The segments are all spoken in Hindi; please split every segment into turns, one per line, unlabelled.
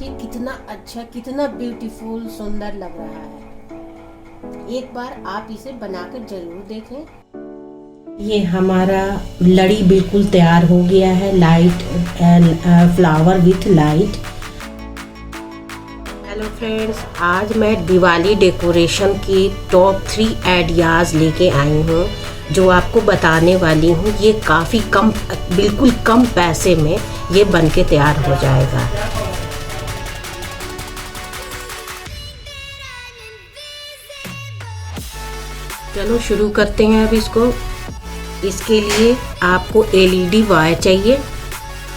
देखिए कितना अच्छा, कितना ब्यूटीफुल, सुंदर लग रहा है। एक बार आप इसे बनाकर जरूर देखें। ये हमारा लड़ी बिल्कुल तैयार हो गया है, light flower with light. Hello friends, आज मैं दिवाली डेकोरेशन की टॉप 3 आइडियाज़ लेके आई हूँ जो आपको बताने वाली हूँ। ये काफ़ी कम, बिल्कुल कम पैसे में ये बन के तैयार हो जाएगा। चलो शुरू करते हैं अब इसको। इसके लिए आपको एलईडी वायर चाहिए।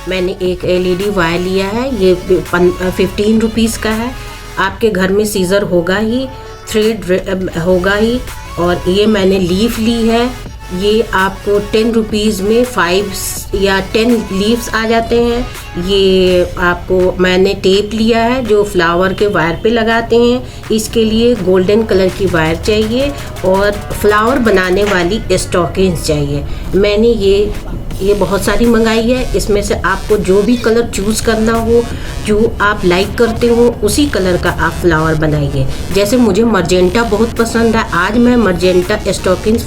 मैंने एक एलईडी वायर लिया है, ये 15 रुपीज़ का है। आपके घर में सीज़र होगा ही, थ्रेड होगा ही। और ये मैंने लीफ ली है, ये आपको 10 रुपीज़ में 5 या 10 लीव्स आ जाते हैं। ये आपको मैंने टेप लिया है जो फ्लावर के वायर पे लगाते हैं। इसके लिए गोल्डन कलर की वायर चाहिए और फ्लावर बनाने वाली स्टॉकिंग्स चाहिए। मैंने ये बहुत सारी मंगाई है। इसमें से आपको जो भी कलर चूज़ करना हो, जो आप लाइक करते हो, उसी कलर का आप फ्लावर बनाइए। जैसे मुझे मर्जेंटा बहुत पसंद है, आज मैं मर्जेंटा स्टॉकिंग्स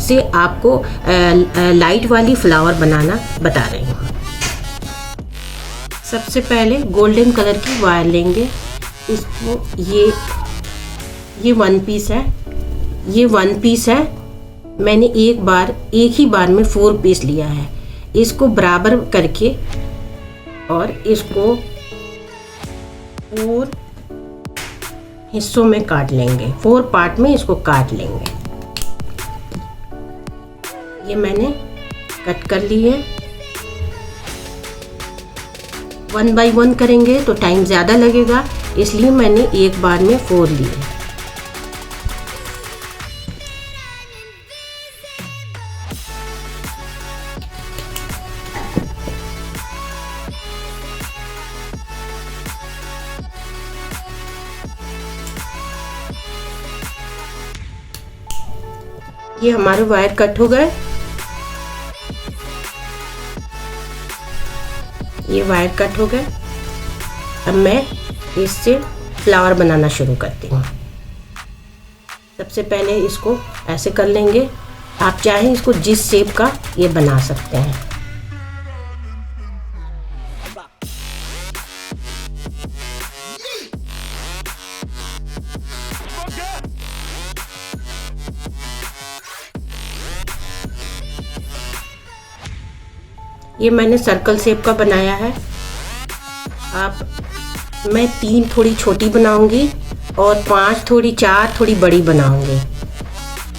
से आपको लाइट वाली फ्लावर बनाना बता रही हूँ। सबसे पहले गोल्डन कलर की वायर लेंगे। इसको ये 1 पीस है, ये 1 पीस है। मैंने एक ही बार में 4 पीस लिया है। इसको बराबर करके और इसको 4 हिस्सों में काट लेंगे, 4 पार्ट में इसको काट लेंगे। ये मैंने कट कर ली है। 1 बाय 1 करेंगे तो टाइम ज़्यादा लगेगा, इसलिए मैंने एक बार में 4 लिए। ये हमारे वायर कट हो गए। ये वायर कट हो गए। अब मैं इससे फ्लावर बनाना शुरू करती हूँ। सबसे पहले इसको ऐसे कर लेंगे। आप चाहें इसको जिस शेप का ये बना सकते हैं। ये मैंने सर्कल शेप का बनाया है। मैं 3 थोड़ी छोटी बनाऊंगी और 4 थोड़ी बड़ी बनाऊंगी,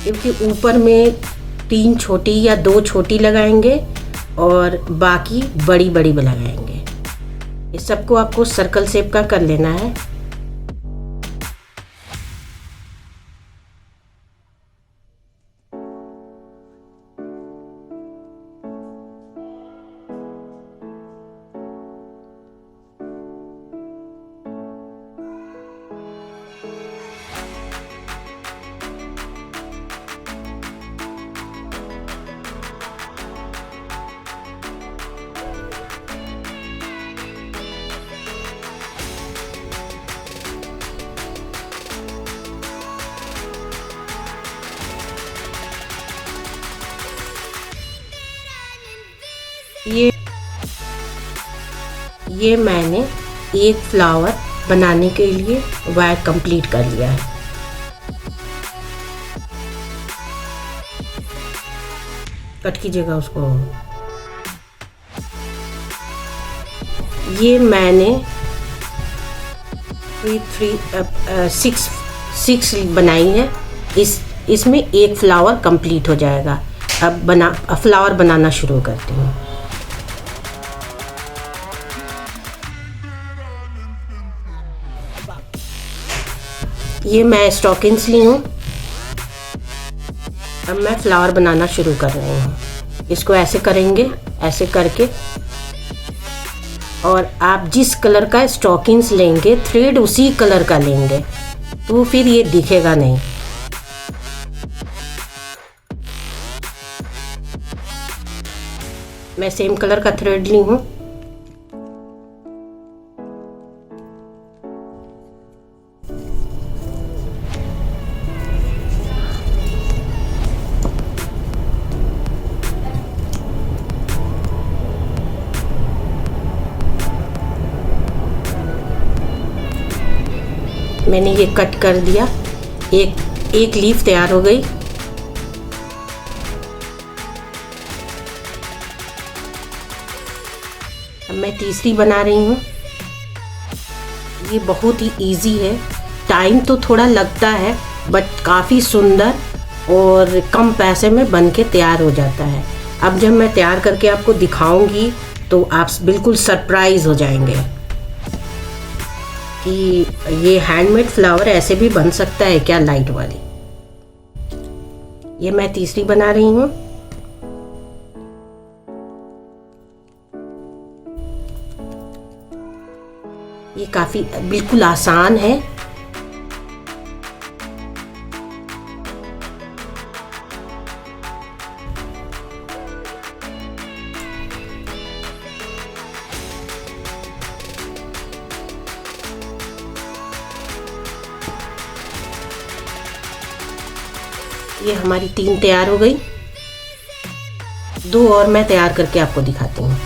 क्योंकि ऊपर में 3 छोटी या 2 छोटी लगाएंगे और बाकी बड़ी बड़ी लगाएंगे। ये सबको आपको सर्कल शेप का कर लेना है। ये मैंने एक फ्लावर बनाने के लिए वायर कंप्लीट कर लिया है। कट कीजिएगा उसको। ये मैंने 6 बनाई है। इसमें एक फ्लावर कंप्लीट हो जाएगा। अब फ्लावर बनाना शुरू करती हूँ। ये मैं स्टॉकिंग्स ली हूँ। अब मैं फ्लावर बनाना शुरू कर रही हूँ। इसको ऐसे करेंगे, ऐसे करके। और आप जिस कलर का स्टॉकिंग्स लेंगे, थ्रेड उसी कलर का लेंगे, तो फिर ये दिखेगा नहीं। मैं सेम कलर का थ्रेड ली हूँ। मैंने ये कट कर दिया, एक लीफ तैयार हो गई। अब मैं तीसरी बना रही हूँ। ये बहुत ही इजी है, टाइम तो थोड़ा लगता है बट काफ़ी सुंदर और कम पैसे में बन के तैयार हो जाता है। अब जब मैं तैयार करके आपको दिखाऊंगी तो आप बिल्कुल सरप्राइज हो जाएंगे कि ये हैंडमेड फ्लावर ऐसे भी बन सकता है क्या, लाइट वाली। ये मैं तीसरी बना रही हूँ। ये काफ़ी बिल्कुल आसान है। ये हमारी 3 तैयार हो गई। 2 और मैं तैयार करके आपको दिखाती हूँ।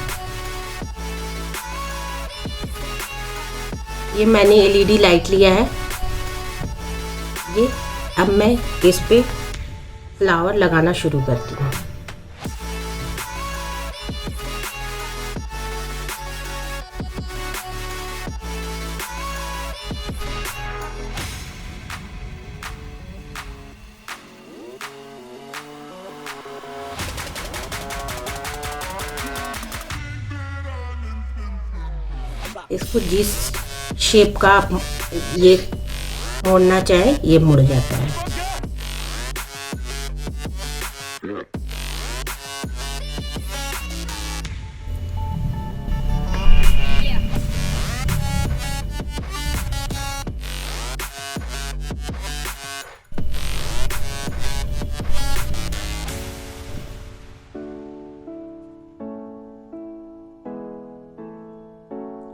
ये मैंने एलईडी लाइट लिया है। ये अब मैं इस पे फ्लावर लगाना शुरू करती हूँ। इसको जिस शेप का ये मोड़ना चाहे ये मुड़ जाता है।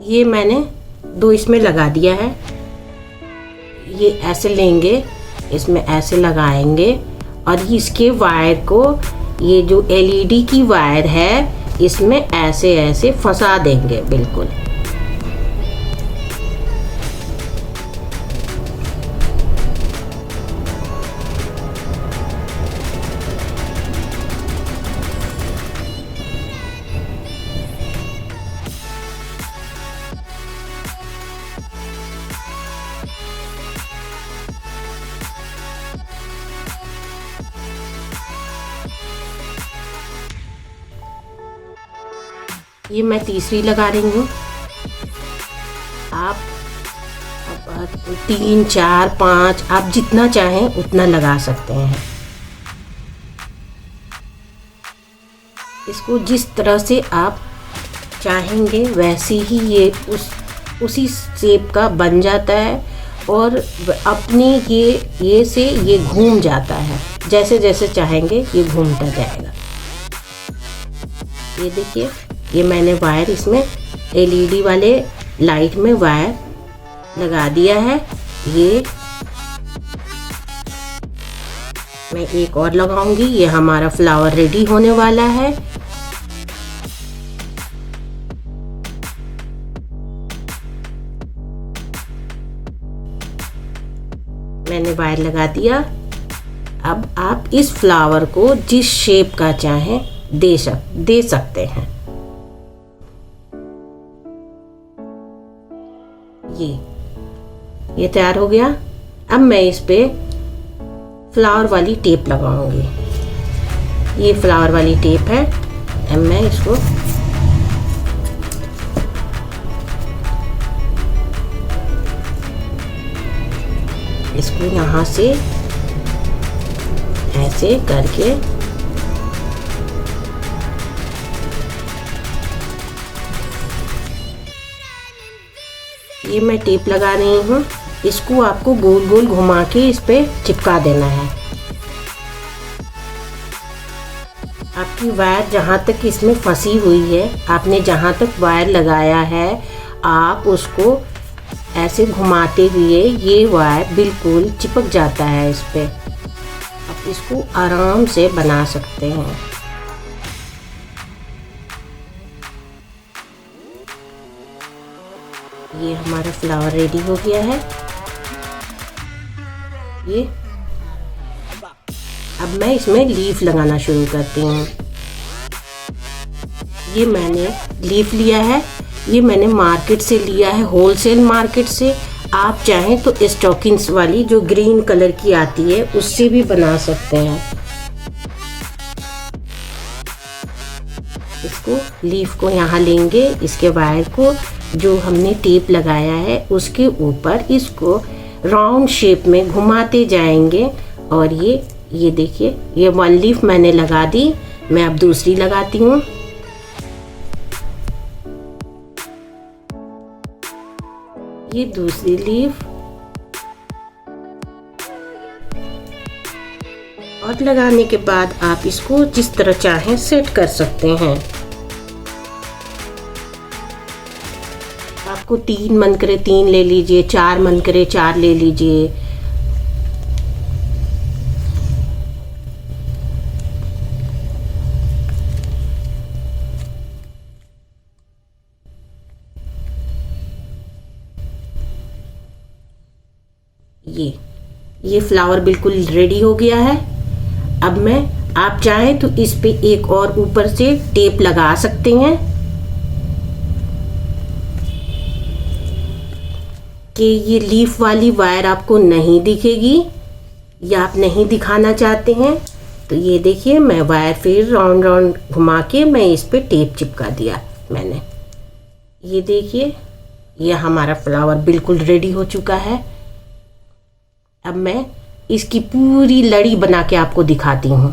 ये मैंने 2 इसमें लगा दिया है। ये ऐसे लेंगे, इसमें ऐसे लगाएंगे और इसके वायर को, ये जो एलईडी की वायर है, इसमें ऐसे ऐसे फंसा देंगे बिल्कुल। ये मैं तीसरी लगा रही हूँ। आप 3, 4, 5 आप जितना चाहें उतना लगा सकते हैं। इसको जिस तरह से आप चाहेंगे वैसे ही ये उसी शेप का बन जाता है और अपनी ये से ये घूम जाता है। जैसे जैसे चाहेंगे ये घूमता जाएगा। ये देखिए, ये मैंने वायर इसमें एलईडी वाले लाइट में वायर लगा दिया है। ये मैं एक और लगाऊंगी। ये हमारा फ्लावर रेडी होने वाला है। मैंने वायर लगा दिया। अब आप इस फ्लावर को जिस शेप का चाहें दे सकते हैं। ये तैयार हो गया। अब मैं इस पे फ्लावर वाली टेप लगाऊंगी। ये फ्लावर वाली टेप है। अब मैं इसको यहाँ से ऐसे करके ये मैं टेप लगा रही हूँ। इसको आपको गोल गोल घुमा के इस पे चिपका देना है। आपकी वायर जहाँ तक इसमें फंसी हुई है, आपने जहाँ तक वायर लगाया है, आप उसको ऐसे घुमाते हुए ये वायर बिल्कुल चिपक जाता है इस पे। आप इसको आराम से बना सकते हैं। ये हमारा फ्लावर रेडी हो गया है। ये अब मैं इसमें लीफ लगाना शुरू करती हूँ। ये मैंने लीफ लिया है, ये मैंने मार्केट से लिया है, होलसेल मार्केट से। आप चाहें तो स्टॉकिंग्स वाली जो ग्रीन कलर की आती है उससे भी बना सकते हैं। इसको लीफ को यहाँ लेंगे, इसके वायर को जो हमने टेप लगाया है उसके ऊपर इसको राउंड शेप में घुमाते जाएंगे। और ये देखिए, ये वन लीफ मैंने लगा दी, मैं अब दूसरी लगाती हूँ। ये दूसरी लीफ और लगाने के बाद आप इसको जिस तरह चाहें सेट कर सकते हैं। आपको 3 मन करे 3 ले लीजिए, 4 मन करे 4 ले लीजिए। ये फ्लावर बिल्कुल रेडी हो गया है। अब आप चाहें तो इस पे एक और ऊपर से टेप लगा सकते हैं कि ये लीफ वाली वायर आपको नहीं दिखेगी या आप नहीं दिखाना चाहते हैं तो ये देखिए, मैं वायर फिर राउंड राउंड घुमा के मैं इस पे टेप चिपका दिया मैंने। ये देखिए, ये हमारा फ्लावर बिल्कुल रेडी हो चुका है। अब मैं इसकी पूरी लड़ी बना के आपको दिखाती हूँ।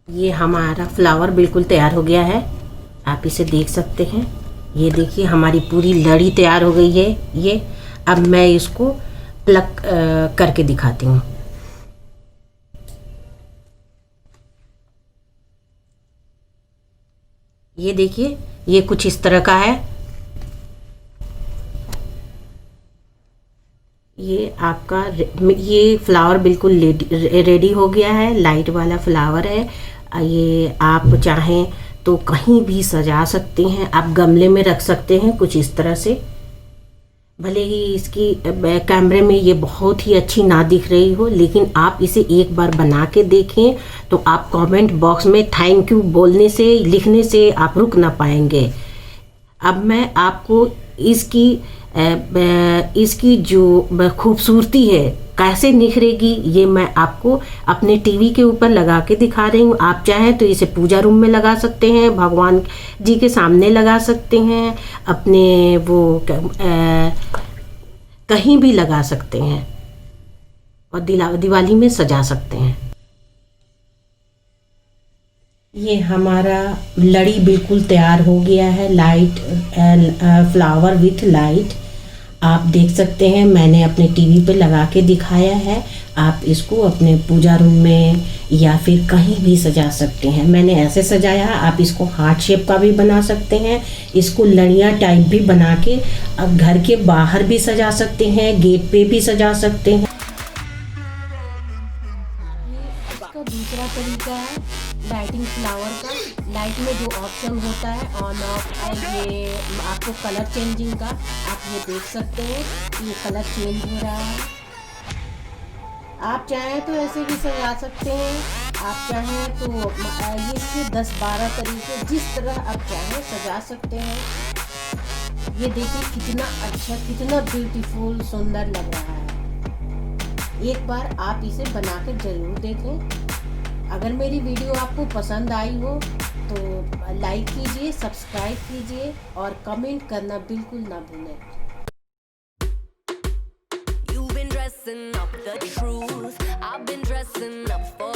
ये हमारा फ्लावर बिल्कुल तैयार हो गया है, आप इसे देख सकते हैं। ये देखिए, हमारी पूरी लड़ी तैयार हो गई है। ये अब मैं इसको प्लग करके दिखाती हूँ। ये देखिए, ये कुछ इस तरह का है। ये आपका ये फ्लावर बिल्कुल रेडी हो गया है, लाइट वाला फ्लावर है। ये आप चाहें तो कहीं भी सजा सकते हैं, आप गमले में रख सकते हैं कुछ इस तरह से। भले ही इसकी कैमरे में ये बहुत ही अच्छी ना दिख रही हो, लेकिन आप इसे एक बार बना के देखें तो आप कमेंट बॉक्स में थैंक यू बोलने से, लिखने से आप रुक ना पाएंगे। अब मैं आपको इसकी जो खूबसूरती है कैसे निखरेगी ये मैं आपको अपने टीवी के ऊपर लगा के दिखा रही हूँ। आप चाहें तो इसे पूजा रूम में लगा सकते हैं, भगवान जी के सामने लगा सकते हैं, अपने कहीं भी लगा सकते हैं और दिवाली में सजा सकते हैं। ये हमारा लड़ी बिल्कुल तैयार हो गया है, लाइट फ्लावर विथ लाइट। आप देख सकते हैं, मैंने अपने टीवी पे लगा के दिखाया है। आप इसको अपने पूजा रूम में या फिर कहीं भी सजा सकते हैं। मैंने ऐसे सजाया है, आप इसको हार्ट शेप का भी बना सकते हैं, इसको लड़ियाँ टाइप भी बना के अब घर के बाहर भी सजा सकते हैं, गेट पे भी सजा सकते हैं। इसका दूसरा तरीका है लाइटिंग फ्लावर का। लाइट में जो ऑप्शन होता है ऑन ऑफ, ये आपको कलर चेंजिंग का, आप ये देख सकते हैं ये कलर चेंज हो रहा है। आप चाहें तो ऐसे भी सजा सकते हैं, आप चाहें तो ये इसके 10-12 तरीके जिस तरह आप चाहें सजा सकते हैं। ये देखिए कितना अच्छा, कितना ब्यूटीफुल, सुंदर लग रहा है। एक बार आप इसे बना कर जरूर देखें। अगर मेरी वीडियो आपको पसंद आई हो तो लाइक कीजिए, सब्सक्राइब कीजिए और कमेंट करना बिल्कुल ना भूलें।
You've been dressing up the truth, I've been dressing up for